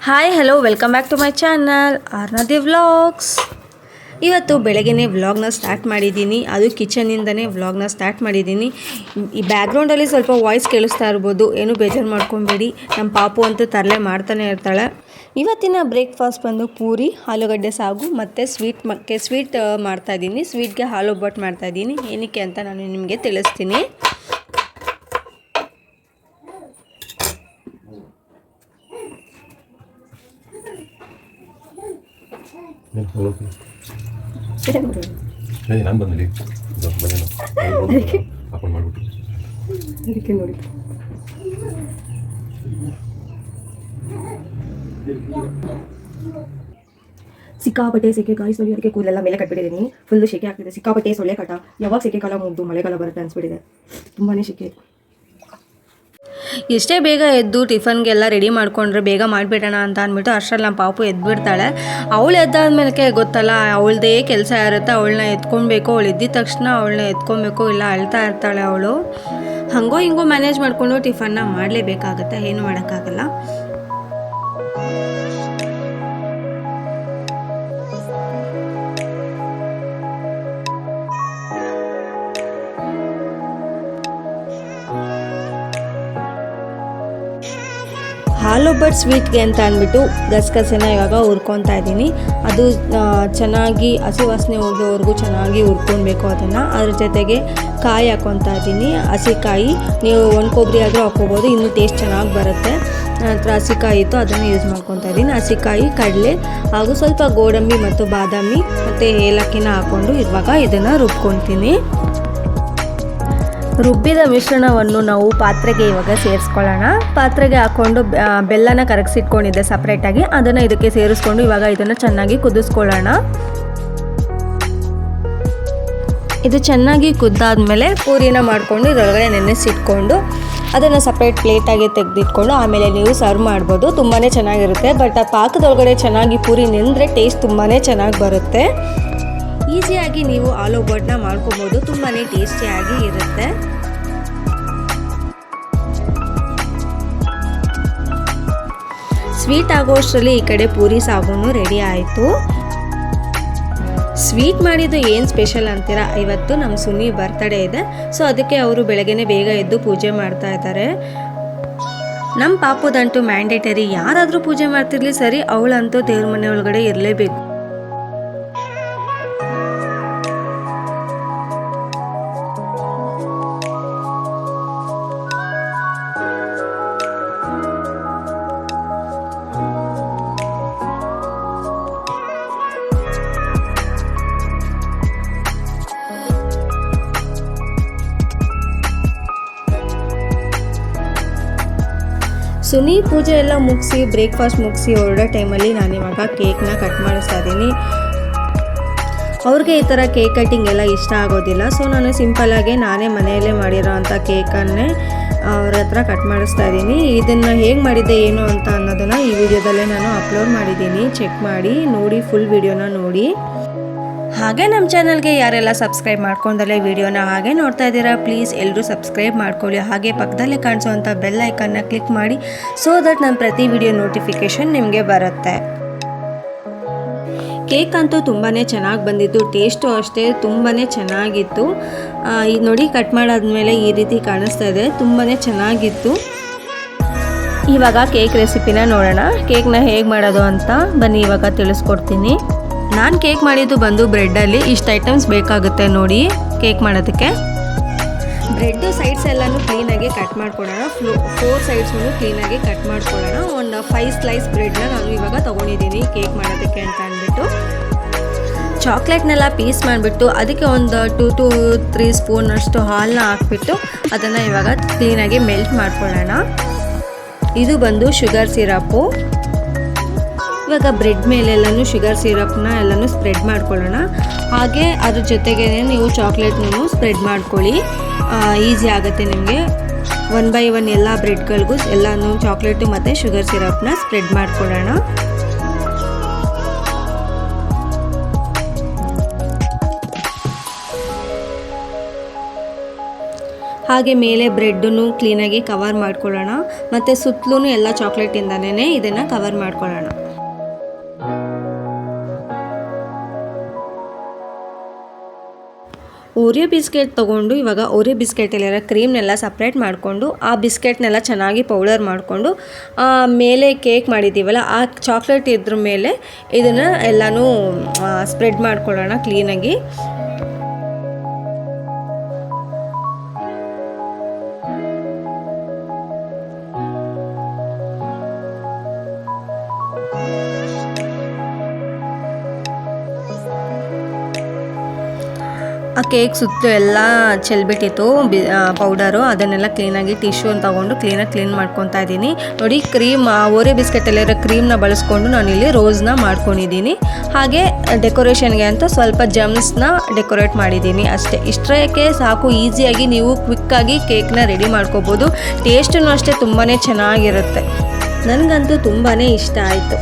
Hi hello welcome back to my channel Arnadi vlogs. ಇವತ್ತು ಬೆಳಗ್ಗೆನೇ ವ್ಲಾಗ್ನ ಸ್ಟಾರ್ಟ್ ಮಾಡಿದ್ದೀನಿ, ಅದು ಕಿಚನಿಂದನೇ ವ್ಲಾಗ್ನ ಸ್ಟಾರ್ಟ್ ಮಾಡಿದ್ದೀನಿ. ಈ ಬ್ಯಾಕ್ಗ್ರೌಂಡಲ್ಲಿ ಸ್ವಲ್ಪ ವಾಯ್ಸ್ ಕೇಳಿಸ್ತಾ ಇರ್ಬೋದು, ಏನು ಬೇಜಾರು ಮಾಡ್ಕೊಬೇಡಿ. ನಮ್ಮ ಪಾಪು ಅಂತೂ ತರಲೆ ಮಾಡ್ತಾನೆ ಇರ್ತಾಳೆ. ಇವತ್ತಿನ ಬ್ರೇಕ್ಫಾಸ್ಟ್ ಬಂದು ಪೂರಿ, ಆಲೂಗಡ್ಡೆ ಸಾಗು ಮತ್ತು ಸ್ವೀಟ್ ಮಾಡ್ತಾಯಿದ್ದೀನಿ. ಸ್ವೀಟ್ಗೆ ಹಾಲು ಒಬ್ಬಟ್ಟು ಮಾಡ್ತಾಯಿದ್ದೀನಿ. ಏನಕ್ಕೆ ಅಂತ ನಾನು ನಿಮಗೆ ತಿಳಿಸ್ತೀನಿ. ನಾನು ಬಂದಿರಿ ಹಾಕೊಂಡು ಮಾಡ್ಬಿಟ್ಟು ಅದಕ್ಕೆ ನೋಡಿ ಸಿಕ್ಕಾಪಟ್ಟೆ ಸೆಕೆ ಕಾಯಿಸೋದು, ಅದಕ್ಕೆ ಕೂದಲೆಲ್ಲ ಮೇಲೆ ಕಟ್ಬಿಟ್ಟಿದ್ದೀನಿ. ಫುಲ್ಲು ಸೆಕೆ ಆಗ್ತಿದೆ, ಸಿಕ್ಕಾಪಟ್ಟೆ ಸೊಳ್ಳೆ ಕಟ. ಯಾವಾಗ ಸೆಕೆ ಕಾಲ ಮುಗ್ದು ಮಳೆಗಾಲ ಬರುತ್ತೆ ಅನಿಸ್ಬಿಟ್ಟಿದೆ, ತುಂಬಾ ಸೆಕೆ. ಎಷ್ಟೇ ಬೇಗ ಎದ್ದು ಟಿಫನ್ಗೆಲ್ಲ ರೆಡಿ ಮಾಡಿಕೊಂಡ್ರೆ ಬೇಗ ಮಾಡಿಬಿಡೋಣ ಅಂತ ಅಂದ್ಬಿಟ್ಟು ಅಷ್ಟರಲ್ಲಿ ನಮ್ಮ ಪಾಪು ಎದ್ಬಿಡ್ತಾಳೆ. ಅವಳು ಎದ್ದಾದ್ಮೇಲೆ ಗೊತ್ತಲ್ಲ, ಅವಳದೇ ಕೆಲಸ ಇರುತ್ತೆ. ಅವಳನ್ನ ಎತ್ಕೊಬೇಕು, ಅವಳು ಎದ್ದಿದ ತಕ್ಷಣ ಅವಳನ್ನ ಎತ್ಕೊಬೇಕು, ಇಲ್ಲ ಅಳ್ತಾ ಇರ್ತಾಳೆ ಅವಳು. ಹಂಗೋ ಹಿಂಗೋ ಮ್ಯಾನೇಜ್ ಮಾಡಿಕೊಂಡು ಟಿಫನ್ನ ಮಾಡಲೇಬೇಕಾಗತ್ತೆ, ಏನು ಮಾಡೋಕ್ಕಾಗಲ್ಲ. ಹಾಲೊಬ್ಬಟ್ಟು ಸ್ವೀಟ್ಗೆ ಅಂತ ಅಂದ್ಬಿಟ್ಟು ಗಸಗಸೆನ ಇವಾಗ ಹುರ್ಕೊತಾ ಇದ್ದೀನಿ. ಅದು ಚೆನ್ನಾಗಿ ಹಸಿ ವಾಸನೆ ಹೋಗೋವರೆಗೂ ಚೆನ್ನಾಗಿ ಹುರ್ಕೊಳ್ಬೇಕು ಅದನ್ನು. ಅದ್ರ ಜೊತೆಗೆ ಕಾಯಿ ಹಾಕ್ಕೊತಾ ಇದ್ದೀನಿ, ಹಸಿಕಾಯಿ. ನೀವು ಒಣ ಕೊಬ್ಬರಿ ಆದರೂ ಹಾಕ್ಕೋಬೋದು, ಇನ್ನೂ ಟೇಸ್ಟ್ ಚೆನ್ನಾಗಿ ಬರುತ್ತೆ. ನಂತರ ಹಸಿಕಾಯಿ ಇತ್ತು, ಅದನ್ನು ಯೂಸ್ ಮಾಡ್ಕೊತಾ ಇದ್ದೀನಿ. ಹಸಿಕಾಯಿ, ಕಡಲೆ ಹಾಗೂ ಸ್ವಲ್ಪ ಗೋಡಂಬಿ ಮತ್ತು ಬಾದಾಮಿ ಮತ್ತು ಏಲಕ್ಕಿನ ಹಾಕ್ಕೊಂಡು ಇವಾಗ ಇದನ್ನು ರುಬ್ಕೊತೀನಿ. ರುಬ್ಬಿದ ಮಿಶ್ರಣವನ್ನು ನಾವು ಪಾತ್ರೆಗೆ ಇವಾಗ ಸೇರಿಸ್ಕೊಳ್ಳೋಣ. ಪಾತ್ರೆಗೆ ಹಾಕ್ಕೊಂಡು ಬೆಲ್ಲನ ಕರಗಿಸಿಟ್ಕೊಂಡಿದ್ದೆ ಸಪ್ರೇಟಾಗಿ, ಅದನ್ನು ಇದಕ್ಕೆ ಸೇರಿಸ್ಕೊಂಡು ಇವಾಗ ಇದನ್ನು ಚೆನ್ನಾಗಿ ಕುದಿಸ್ಕೊಳ್ಳೋಣ. ಇದು ಚೆನ್ನಾಗಿ ಕುದ್ದಾದ್ಮೇಲೆ ಪೂರಿನ ಮಾಡಿಕೊಂಡು ಇದರೊಳಗಡೆ ನೆನೆಸಿಟ್ಕೊಂಡು ಅದನ್ನು ಸಪ್ರೇಟ್ ಪ್ಲೇಟಾಗಿ ತೆಗೆದಿಟ್ಕೊಂಡು ಆಮೇಲೆ ನೀವು ಸರ್ವ್ ಮಾಡ್ಬೋದು. ತುಂಬಾ ಚೆನ್ನಾಗಿರುತ್ತೆ. ಬಟ್ ಆ ಪಾಕದೊಳಗಡೆ ಚೆನ್ನಾಗಿ ಪೂರಿ ನೆಂದರೆ ಟೇಸ್ಟ್ ತುಂಬಾ ಚೆನ್ನಾಗಿ ಬರುತ್ತೆ. ಈಸಿಯಾಗಿ ನೀವು ಆಲೂ ಒಬ್ಬಟ್ಟನ್ನ ಮಾಡ್ಕೊಬೋದು, ತುಂಬಾ ಟೇಸ್ಟಿಯಾಗಿ ಇರುತ್ತೆ. ಸ್ವೀಟ್ ಆಗೋಷ್ಟರಲ್ಲಿ ಈ ಕಡೆ ಪೂರಿ ಸಾಗುನು ರೆಡಿ ಆಯಿತು. ಸ್ವೀಟ್ ಮಾಡಿದ್ದು ಏನು ಸ್ಪೆಷಲ್ ಅಂತೀರಾ, ಇವತ್ತು ನಮ್ಮ ಸುನಿ ಬರ್ತ್ಡೇ ಇದೆ. ಸೊ ಅದಕ್ಕೆ ಅವರು ಬೆಳಗ್ಗೆನೇ ಬೇಗ ಎದ್ದು ಪೂಜೆ ಮಾಡ್ತಾ ಇದ್ದಾರೆ. ನಮ್ಮ ಪಾಪುದಂತೂ ಮ್ಯಾಂಡೇಟರಿ, ಯಾರಾದರೂ ಪೂಜೆ ಮಾಡ್ತಿರ್ಲಿ ಸರಿ, ಅವಳಂತೂ ದೇವ್ರ ಮನೆ ಒಳಗಡೆ ಇರಲೇಬೇಕು. ಸುನಿ ಪೂಜೆ ಎಲ್ಲ ಮುಗಿಸಿ ಬ್ರೇಕ್ಫಾಸ್ಟ್ ಮುಗಿಸಿ ಹೊರಡೋ ಟೈಮಲ್ಲಿ ನಾನಿವಾಗ ಕೇಕ್ನ ಕಟ್ ಮಾಡಿಸ್ತಾ ಇದ್ದೀನಿ. ಅವ್ರಿಗೆ ಈ ಥರ ಕೇಕ್ ಕಟ್ಟಿಂಗ್ ಎಲ್ಲ ಇಷ್ಟ ಆಗೋದಿಲ್ಲ. ಸೊ ನಾನು ಸಿಂಪಲ್ಲಾಗಿ ನಾನೇ ಮನೆಯಲ್ಲೇ ಮಾಡಿರೋ ಅಂಥ ಕೇಕನ್ನೇ ಅವ್ರ ಹತ್ರ ಕಟ್ ಮಾಡಿಸ್ತಾ ಇದ್ದೀನಿ. ಇದನ್ನು ಹೇಗೆ ಮಾಡಿದ್ದೆ ಏನು ಅಂತ ಅನ್ನೋದನ್ನು ಈ ವಿಡಿಯೋದಲ್ಲೇ ನಾನು ಅಪ್ಲೋಡ್ ಮಾಡಿದ್ದೀನಿ, ಚೆಕ್ ಮಾಡಿ ನೋಡಿ, ಫುಲ್ ವಿಡಿಯೋನ ನೋಡಿ. ಹಾಗೆ ನಮ್ಮ ಚಾನಲ್ಗೆ ಯಾರೆಲ್ಲ ಸಬ್ಸ್ಕ್ರೈಬ್ ಮಾಡ್ಕೊಂಡಲ್ಲೇ ವಿಡಿಯೋನ ಹಾಗೆ ನೋಡ್ತಾ ಇದ್ದೀರಾ, ಪ್ಲೀಸ್ ಎಲ್ಲರೂ ಸಬ್ಸ್ಕ್ರೈಬ್ ಮಾಡ್ಕೊಳ್ಳಿ. ಹಾಗೆ ಪಕ್ಕದಲ್ಲೇ ಕಾಣಿಸೋವಂಥ ಬೆಲ್ ಐಕನ್ನ ಕ್ಲಿಕ್ ಮಾಡಿ, ಸೊ ದಟ್ ನನ್ನ ಪ್ರತಿ ವಿಡಿಯೋ ನೋಟಿಫಿಕೇಷನ್ ನಿಮಗೆ ಬರುತ್ತೆ. ಕೇಕ್ ಅಂತೂ ತುಂಬಾ ಚೆನ್ನಾಗಿ ಬಂದಿತ್ತು, ಟೇಸ್ಟು ಅಷ್ಟೇ ತುಂಬಾ ಚೆನ್ನಾಗಿತ್ತು. ಇದು ನೋಡಿ, ಕಟ್ ಮಾಡಾದ್ಮೇಲೆ ಈ ರೀತಿ ಕಾಣಿಸ್ತಾ ಇದೆ, ತುಂಬಾ ಚೆನ್ನಾಗಿತ್ತು. ಇವಾಗ ಕೇಕ್ ರೆಸಿಪಿನ ನೋಡೋಣ. ಕೇಕ್ನ ಹೇಗೆ ಮಾಡೋದು ಅಂತ ಬನ್ನಿ ಇವಾಗ ತಿಳಿಸ್ಕೊಡ್ತೀನಿ. ನಾನು ಕೇಕ್ ಮಾಡಿದ್ದು ಬಂದು ಬ್ರೆಡ್ಡಲ್ಲಿ ಇಷ್ಟು ಐಟಮ್ಸ್ ಬೇಕಾಗುತ್ತೆ ನೋಡಿ ಕೇಕ್ ಮಾಡೋದಕ್ಕೆ. ಬ್ರೆಡ್ಡು ಸೈಡ್ಸ್ ಎಲ್ಲನೂ ಕ್ಲೀನಾಗಿ ಕಟ್ ಮಾಡ್ಕೊಳ್ಳೋಣ. 4 ಸೈಡ್ಸನ್ನು ಕ್ಲೀನಾಗಿ ಕಟ್ ಮಾಡ್ಕೊಳ್ಳೋಣ. ಒಂದು 5 ಸ್ಲೈಸ್ ಬ್ರೆಡ್ನ ನಾನು ಇವಾಗ ತೊಗೊಂಡಿದ್ದೀನಿ ಕೇಕ್ ಮಾಡೋದಕ್ಕೆ ಅಂತ ಅಂದ್ಬಿಟ್ಟು. ಚಾಕ್ಲೇಟ್ನೆಲ್ಲ ಪೀಸ್ ಮಾಡಿಬಿಟ್ಟು ಅದಕ್ಕೆ ಒಂದು 2 to 3 ಸ್ಪೂನಷ್ಟು ಹಾಲನ್ನ ಹಾಕ್ಬಿಟ್ಟು ಅದನ್ನು ಇವಾಗ ಕ್ಲೀನಾಗಿ ಮೆಲ್ಟ್ ಮಾಡ್ಕೊಳ್ಳೋಣ. ಇದು ಬಂದು ಶುಗರ್ ಸಿರಪ್ಪು. ಇವಾಗ ಬ್ರೆಡ್ ಮೇಲೆಲ್ಲನೂ ಶುಗರ್ ಸಿರಪ್ನ ಎಲ್ಲನೂ ಸ್ಪ್ರೆಡ್ ಮಾಡ್ಕೊಳ್ಳೋಣ. ಹಾಗೆ ಅದ್ರ ಜೊತೆಗೇ ನೀವು ಚಾಕ್ಲೇಟ್ನೂ ಸ್ಪ್ರೆಡ್ ಮಾಡ್ಕೊಳ್ಳಿ, ಈಸಿ ಆಗುತ್ತೆ ನಿಮಗೆ. 1 by 1 ಎಲ್ಲ ಬ್ರೆಡ್ಗಳಿಗೂ ಎಲ್ಲನೂ ಚಾಕ್ಲೇಟು ಮತ್ತು ಶುಗರ್ ಸಿರಪ್ನ ಸ್ಪ್ರೆಡ್ ಮಾಡ್ಕೊಳ್ಳೋಣ. ಹಾಗೆ ಮೇಲೆ ಬ್ರೆಡ್ಡನ್ನು ಕ್ಲೀನಾಗಿ ಕವರ್ ಮಾಡ್ಕೊಳ್ಳೋಣ ಮತ್ತು ಸುತ್ತಲೂ ಎಲ್ಲ ಚಾಕ್ಲೇಟಿಂದನೇ ಇದನ್ನು ಕವರ್ ಮಾಡ್ಕೊಳ್ಳೋಣ. ಓರಿಯೋ ಬಿಸ್ಕೆಟ್ ತೊಗೊಂಡು ಇವಾಗ ಓರಿಯೋ ಬಿಸ್ಕೆಟಲ್ಲಿರೋ ಕ್ರೀಮ್ನೆಲ್ಲ ಸಪ್ರೇಟ್ ಮಾಡಿಕೊಂಡು ಆ ಬಿಸ್ಕೆಟ್ನೆಲ್ಲ ಚೆನ್ನಾಗಿ ಪೌಡರ್ ಮಾಡಿಕೊಂಡು ಮೇಲೆ ಕೇಕ್ ಮಾಡಿದ್ದೀವಲ್ಲ ಆ ಚಾಕ್ಲೇಟ್ ಇದ್ರ ಮೇಲೆ ಇದನ್ನು ಎಲ್ಲನೂ ಸ್ಪ್ರೆಡ್ ಮಾಡ್ಕೊಳ್ಳೋಣ ಕ್ಲೀನಾಗಿ. ಆ ಕೇಕ್ ಸುತ್ತಲೂ ಎಲ್ಲ ಚೆಲ್ಬಿಟ್ಟಿತ್ತು ಪೌಡರು. ಅದನ್ನೆಲ್ಲ ಕ್ಲೀನಾಗಿ ಟಿಶ್ಯೂನ ತೊಗೊಂಡು ಕ್ಲೀನಾಗಿ ಕ್ಲೀನ್ ಮಾಡ್ಕೊತಾ ಇದ್ದೀನಿ. ನೋಡಿ ಓರಿಯೋ ಬಿಸ್ಕೆಟಲ್ಲಿರೋ ಕ್ರೀಮ್ನ ಬಳಸ್ಕೊಂಡು ನಾನಿಲ್ಲಿ ರೋಸ್ನ ಮಾಡ್ಕೊಂಡಿದ್ದೀನಿ. ಹಾಗೆ ಡೆಕೋರೇಷನ್ಗೆ ಅಂತ ಸ್ವಲ್ಪ ಜಮ್ಸ್ನ ಡೆಕೋರೇಟ್ ಮಾಡಿದ್ದೀನಿ ಅಷ್ಟೇ. ಇಷ್ಟಕ್ಕೆ ಸಾಕು, ಈಸಿಯಾಗಿ ನೀವು ಕ್ವಿಕ್ಕಾಗಿ ಕೇಕ್ನ ರೆಡಿ ಮಾಡ್ಕೋಬೋದು. ಟೇಸ್ಟೂ ಅಷ್ಟೇ ತುಂಬಾ ಚೆನ್ನಾಗಿರುತ್ತೆ. ನನಗಂತೂ ತುಂಬಾ ಇಷ್ಟ ಆಯಿತು.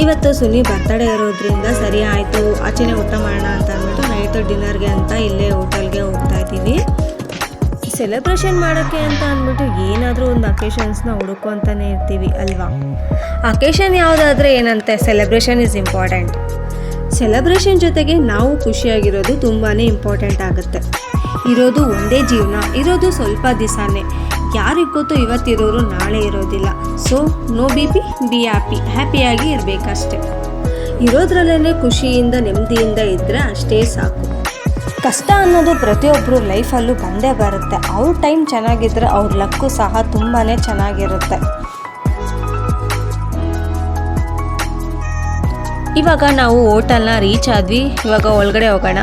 ಇವತ್ತು ಸುನಿ ಬರ್ತಡೇ ಇರೋದ್ರಿಂದ ಸರಿ ಆಯಿತು, ಆಚೆನೇ ಊಟ ಮಾಡೋಣ ಅಂತ ಅಂದ್ಬಿಟ್ಟು ನೈಟ್ ಡಿನ್ನರ್ಗೆ ಅಂತ ಇಲ್ಲೇ ಹೋಟೆಲ್ಗೆ ಹೋಗ್ತಾ ಇದ್ದೀವಿ. ಸೆಲೆಬ್ರೇಷನ್ ಮಾಡೋಕ್ಕೆ ಅಂತ ಅಂದ್ಬಿಟ್ಟು ಏನಾದರೂ ಒಂದು ಅಕೇಶನ್ಸ್ನ ಹುಡುಕೊಂತಾನೆ ಇರ್ತೀವಿ ಅಲ್ವಾ. ಅಕೇಶನ್ ಯಾವುದಾದ್ರೆ ಏನಂತೆ, ಸೆಲೆಬ್ರೇಷನ್ ಈಸ್ ಇಂಪಾರ್ಟೆಂಟ್. ಸೆಲೆಬ್ರೇಷನ್ ಜೊತೆಗೆ ನಾವು ಖುಷಿಯಾಗಿರೋದು ತುಂಬಾ ಇಂಪಾರ್ಟೆಂಟ್ ಆಗುತ್ತೆ. ಇರೋದು ಒಂದೇ ಜೀವನ, ಇರೋದು ಸ್ವಲ್ಪ ದಿವಸನೇ. ಯಾರಿಗೆ ಗೊತ್ತು ಇವತ್ತಿರೋರು ನಾಳೆ ಇರೋದಿಲ್ಲ. ಸೊ ನೋ ಬಿ ಹ್ಯಾಪಿಯಾಗಿ ಇರಬೇಕಷ್ಟೆ. ಇರೋದ್ರಲ್ಲೇ ಖುಷಿಯಿಂದ ನೆಮ್ಮದಿಯಿಂದ ಇದ್ದರೆ ಅಷ್ಟೇ ಸಾಕು. ಕಷ್ಟ ಅನ್ನೋದು ಪ್ರತಿಯೊಬ್ಬರು ಲೈಫಲ್ಲೂ ಬಂದೇ ಬರುತ್ತೆ. ಅವ್ರ ಟೈಮ್ ಚೆನ್ನಾಗಿದ್ದರೆ ಅವ್ರ ಲಕ್ಕು ಸಹ ತುಂಬಾ ಚೆನ್ನಾಗಿರುತ್ತೆ. ಇವಾಗ ನಾವು ಹೋಟೆಲ್ನ ರೀಚ್ ಆದ್ವಿ. ಇವಾಗ ಒಳಗಡೆ ಹೋಗೋಣ.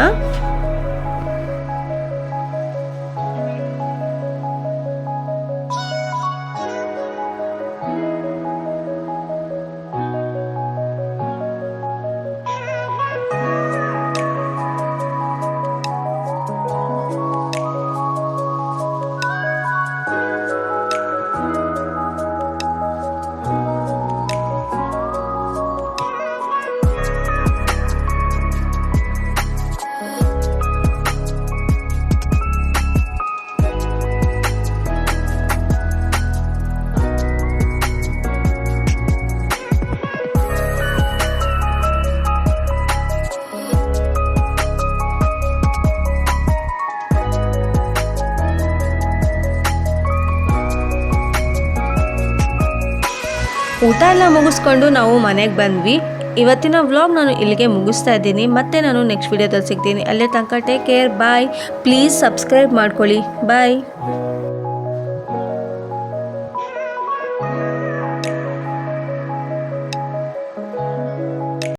ಊಟ ಎಲ್ಲ ಮುಗಿಸ್ಕೊಂಡು ನಾವು ಮನೆಗೆ ಬಂದ್ವಿ. ಇವತ್ತಿನ ವ್ಲಾಗ್ ನಾನು ಇಲ್ಲಿಗೆ ಮುಗಿಸ್ತಾ ಇದ್ದೀನಿ. ಮತ್ತೆ ನಾನು ನೆಕ್ಸ್ಟ್ ವಿಡಿಯೋದಲ್ಲಿ ಸಿಗ್ತೀನಿ. ಅಲ್ಲೇ ತನಕ take care, bye. Please subscribe ಮಾಡ್ಕೊಳ್ಳಿ. ಬಾಯ್.